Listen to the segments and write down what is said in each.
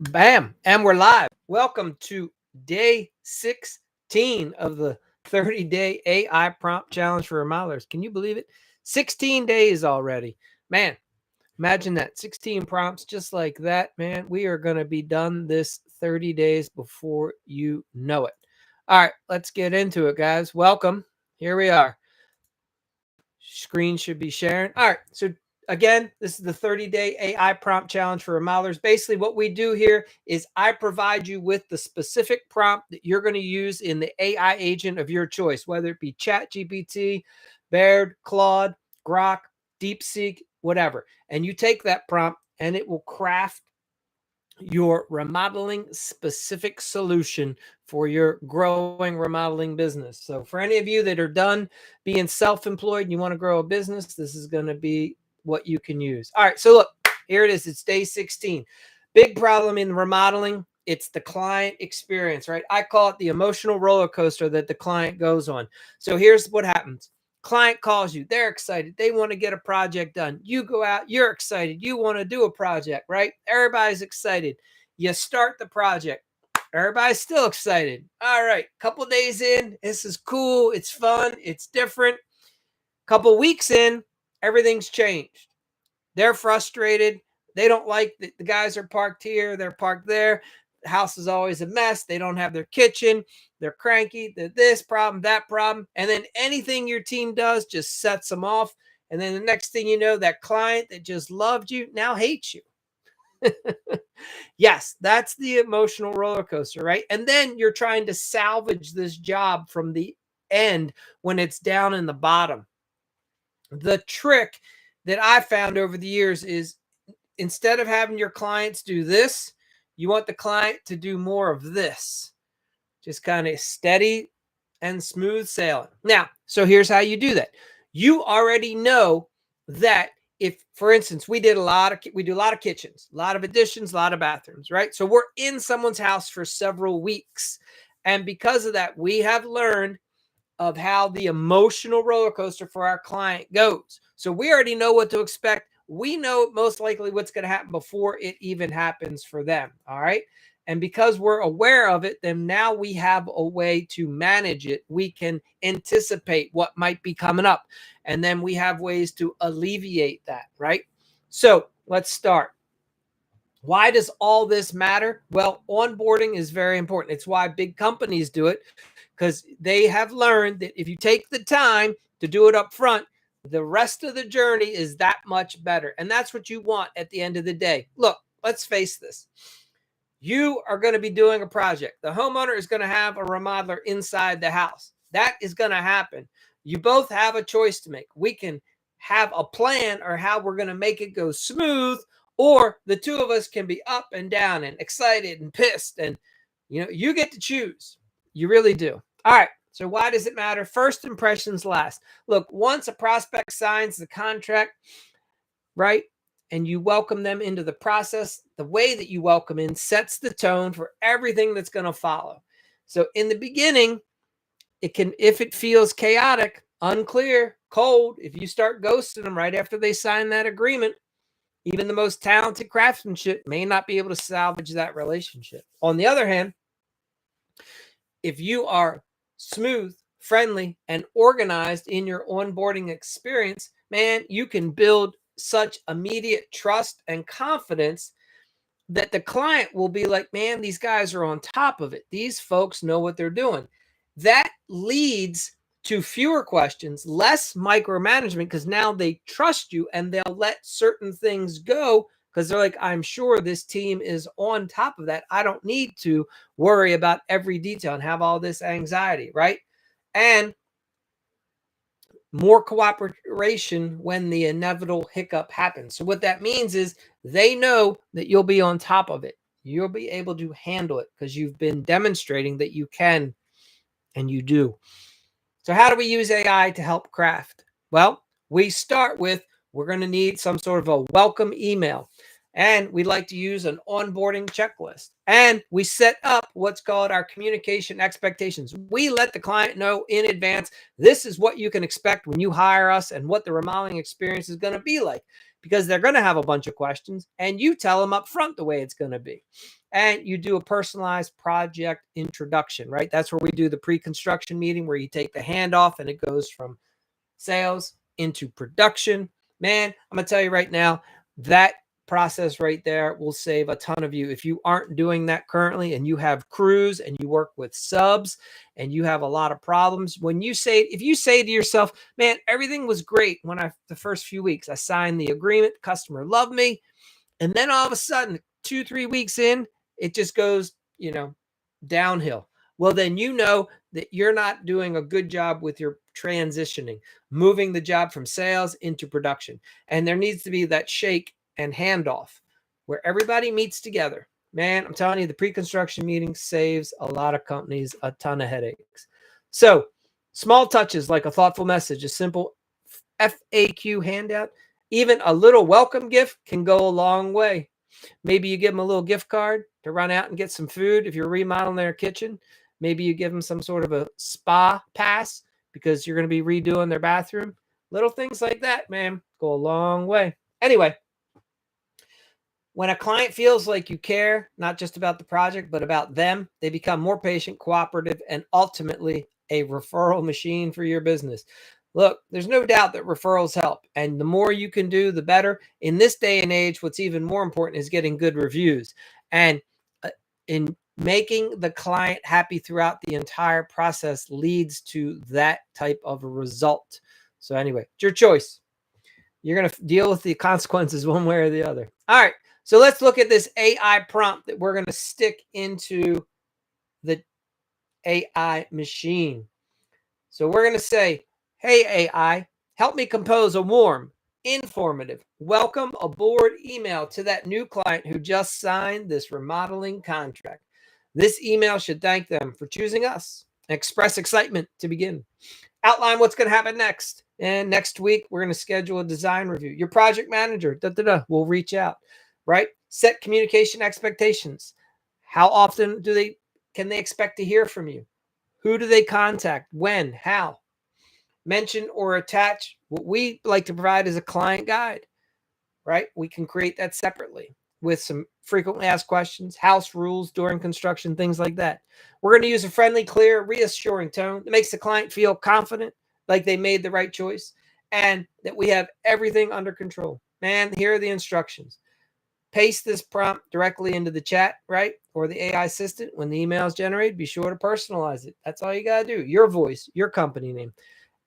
Bam. And we're live. Welcome to day 16 of the 30-day AI prompt challenge for remodelers. Can you believe it? 16 days already. Man, imagine that. 16 prompts just like that, man. We are going to be done this 30 days before you know it. All right, let's get into it, guys. Welcome. Here we are. Screen should be sharing. All right, so again, this is the 30-day AI prompt challenge for remodelers. Basically, what we do here is I provide you with the specific prompt that you're going to use in the AI agent of your choice, whether it be ChatGPT, Baird, Claude, Grok, DeepSeek, whatever. And you take that prompt and it will craft your remodeling specific solution for your growing remodeling business. So for any of you that are done being self-employed and you want to grow a business, this is going to be what you can use. All right, so look, here it is. It's day 16. Big problem in remodeling. It's the client experience, right? I call it the emotional roller coaster that the client goes on. So here's what happens. Client calls you. They're excited. They want to get a project done. You go out. You're excited. You want to do a project, right? Everybody's excited. You start the project. Everybody's still excited. All right. Couple days in. This is cool. It's fun. It's different. Couple weeks in. Everything's changed. They're frustrated. They don't like that the guys are parked here. They're parked there. The house is always a mess. They don't have their kitchen. They're cranky. They're this problem, that problem. And then anything your team does just sets them off. And then the next thing you know, that client that just loved you now hates you. Yes, that's the emotional roller coaster, right? And then you're trying to salvage this job from the end when it's down in the bottom. The trick that I found over the years is instead of having your clients do this, you want the client to do more of this. Just kind of steady and smooth sailing. Now, so here's how you do that. You already know that if, for instance, we do a lot of kitchens, a lot of additions, a lot of bathrooms, right? So we're in someone's house for several weeks. And because of that, we have learned of how the emotional roller coaster for our client goes. So we already know what to expect. We know most likely what's going to happen before it even happens for them. All right. And because we're aware of it, then now we have a way to manage it. We can anticipate what might be coming up. And then we have ways to alleviate that, right? So let's start. Why does all this matter? Well, onboarding is very important. It's why big companies do it, because they have learned that if you take the time to do it up front, the rest of the journey is that much better. And that's what you want at the end of the day. Look, let's face this. You are going to be doing a project. The homeowner is going to have a remodeler inside the house. That is going to happen. You both have a choice to make. We can have a plan or how we're going to make it go smooth, or the two of us can be up and down and excited and pissed. And, you get to choose. You really do. All right. So why does it matter? First impressions last. Look, once a prospect signs the contract, right, and you welcome them into the process, the way that you welcome in sets the tone for everything that's going to follow. So in the beginning, if it feels chaotic, unclear, cold, if you start ghosting them right after they sign that agreement, even the most talented craftsmanship may not be able to salvage that relationship. On the other hand, if you are smooth, friendly, and organized in your onboarding experience, man, you can build such immediate trust and confidence that the client will be like, man, these guys are on top of it. These folks know what they're doing. That leads to fewer questions, less micromanagement, because now they trust you and they'll let certain things go because they're like, I'm sure this team is on top of that. I don't need to worry about every detail and have all this anxiety, right? And more cooperation when the inevitable hiccup happens. So what that means is they know that you'll be on top of it. You'll be able to handle it because you've been demonstrating that you can, and you do. So how do we use AI to help craft? Well, we start with, we're going to need some sort of a welcome email. And we like to use an onboarding checklist. And we set up what's called our communication expectations. We let the client know in advance, this is what you can expect when you hire us and what the remodeling experience is going to be like. because they're going to have a bunch of questions, and you tell them up front the way it's going to be. And you do a personalized project introduction, right? That's where we do the pre-construction meeting where you take the handoff and it goes from sales into production. Man, I'm going to tell you right now, that process right there will save a ton of you. If you aren't doing that currently and you have crews and you work with subs and you have a lot of problems, if you say to yourself, man, everything was great the first few weeks, I signed the agreement, the customer loved me. And then all of a sudden, 2-3 weeks in, it just goes, downhill. Well, then you know that you're not doing a good job with your transitioning, moving the job from sales into production. And there needs to be that shake and handoff where everybody meets together. Man, I'm telling you, the pre-construction meeting saves a lot of companies a ton of headaches. So small touches like a thoughtful message, a simple FAQ handout, even a little welcome gift can go a long way. Maybe you give them a little gift card to run out and get some food if you're remodeling their kitchen. Maybe you give them some sort of a spa pass because you're going to be redoing their bathroom. Little things like that, man, go a long way. Anyway, when a client feels like you care, not just about the project, but about them, they become more patient, cooperative, and ultimately a referral machine for your business. Look, there's no doubt that referrals help, and the more you can do, the better. In this day and age, what's even more important is getting good reviews. And in making the client happy throughout the entire process leads to that type of a result. So anyway, it's your choice. You're going to deal with the consequences one way or the other. All right. So let's look at this AI prompt that we're going to stick into the AI machine. So we're going to say, hey, AI, help me compose a warm, informative, welcome aboard email to that new client who just signed this remodeling contract. This email should thank them for choosing us and express excitement to begin. Outline what's going to happen next. And next week, we're going to schedule a design review. Your project manager will reach out, right? Set communication expectations. How often can they expect to hear from you? Who do they contact? When? How? Mention or attach what we like to provide as a client guide, right? We can create that separately with some frequently asked questions, house rules during construction, things like that. We're going to use a friendly, clear, reassuring tone that makes the client feel confident, like they made the right choice, and that we have everything under control. Man, here are the instructions. Paste this prompt directly into the chat, right? Or the AI assistant. When the email is generated, be sure to personalize it. That's all you got to do. Your voice, your company name,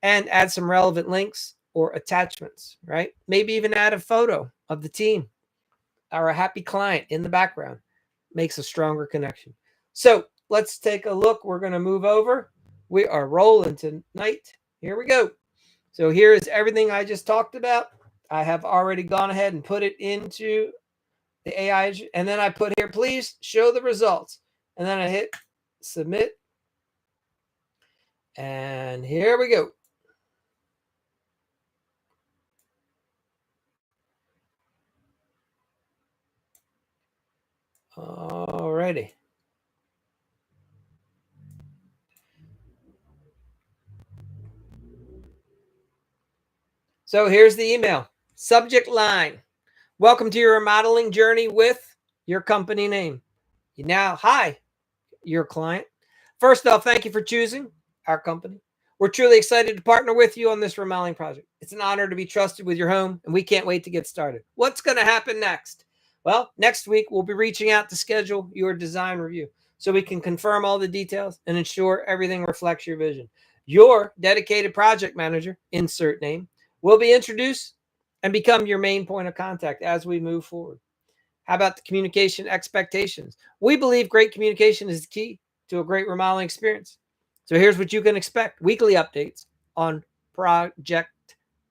and add some relevant links or attachments, right? Maybe even add a photo of the team or a happy client in the background. Makes a stronger connection. So let's take a look. We're going to move over. We are rolling tonight. Here we go. So here is everything I just talked about. I have already gone ahead and put it into the AI, and then I put here, please show the results. And then I hit submit. And here we go. All righty. So here's the email. Subject line. Welcome to your remodeling journey with your company name. Hi, your client. First off, thank you for choosing our company. We're truly excited to partner with you on this remodeling project. It's an honor to be trusted with your home, and we can't wait to get started. What's going to happen next? Well, next week, we'll be reaching out to schedule your design review so we can confirm all the details and ensure everything reflects your vision. Your dedicated project manager, insert name, will be introduced and become your main point of contact as we move forward. How about the communication expectations? We believe great communication is the key to a great remodeling experience. So here's what you can expect. Weekly updates on project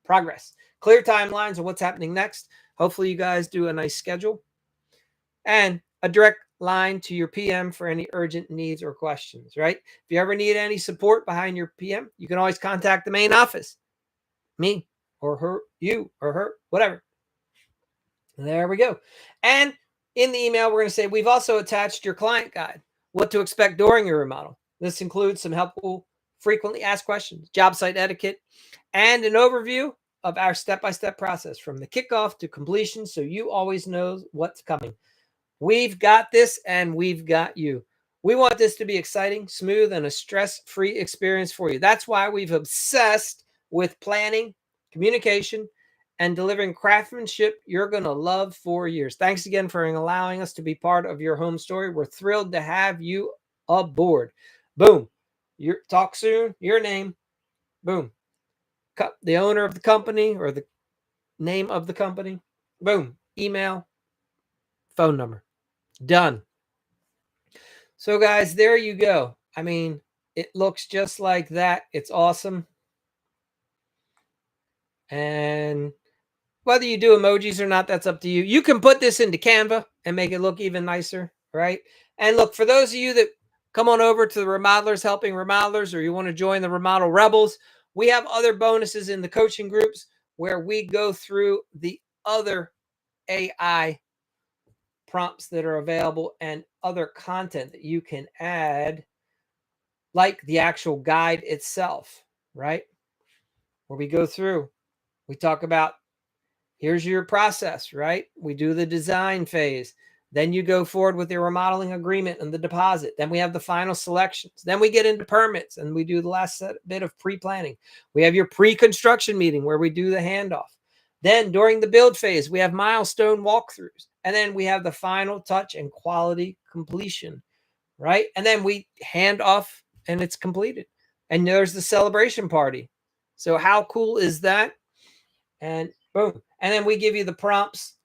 progress. Clear timelines on what's happening next. Hopefully you guys do a nice schedule. And a direct line to your PM for any urgent needs or questions, right? If you ever need any support behind your PM, you can always contact the main office. Me or her, you or her, whatever. There we go. And in the email, we're going to say, we've also attached your client guide, what to expect during your remodel. This includes some helpful frequently asked questions, job site etiquette, and an overview of our step-by-step process from the kickoff to completion, so you always know what's coming. We've got this and we've got you. We want this to be exciting, smooth, and a stress-free experience for you. That's why we've obsessed with planning, communication, and delivering craftsmanship you're going to love for years. Thanks again for allowing us to be part of your home story. We're thrilled to have you aboard. Boom. Talk soon. Your name. Boom. The owner of the company or the name of the company. Boom. Email. Phone number. Done. So guys, there you go. I mean, it looks just like that. It's awesome. And whether you do emojis or not, that's up to you. You can put this into Canva and make it look even nicer, right? And look, for those of you that come on over to the Remodelers Helping Remodelers, or you want to join the Remodel Rebels, we have other bonuses in the coaching groups where we go through the other AI prompts that are available and other content that you can add, like the actual guide itself, right? Where we go through, we talk about, here's your process, right? We do the design phase. Then you go forward with your remodeling agreement and the deposit. Then we have the final selections. Then we get into permits and we do the last bit of pre-planning. We have your pre-construction meeting where we do the handoff. Then during the build phase, we have milestone walkthroughs. And then we have the final touch and quality completion, right? And then we hand off and it's completed. And there's the celebration party. So how cool is that? And boom. And then we give you the prompts,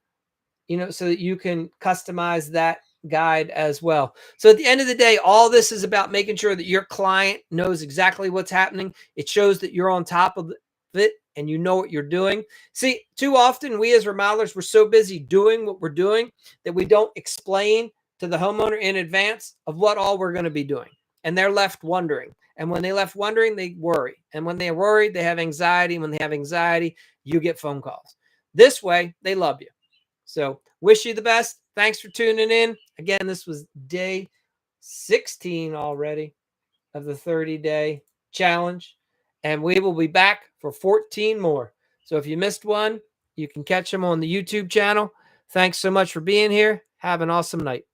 so that you can customize that guide as well. So at the end of the day, all this is about making sure that your client knows exactly what's happening. It shows that you're on top of it and you know what you're doing. See, too often we as remodelers, we're so busy doing what we're doing that we don't explain to the homeowner in advance of what all we're going to be doing. And they're left wondering. And when they left wondering, they worry. And when they're worried, they have anxiety. And when they have anxiety, you get phone calls. This way, they love you. So wish you the best. Thanks for tuning in. Again, this was day 16 already of the 30-day challenge. And we will be back for 14 more. So if you missed one, you can catch them on the YouTube channel. Thanks so much for being here. Have an awesome night.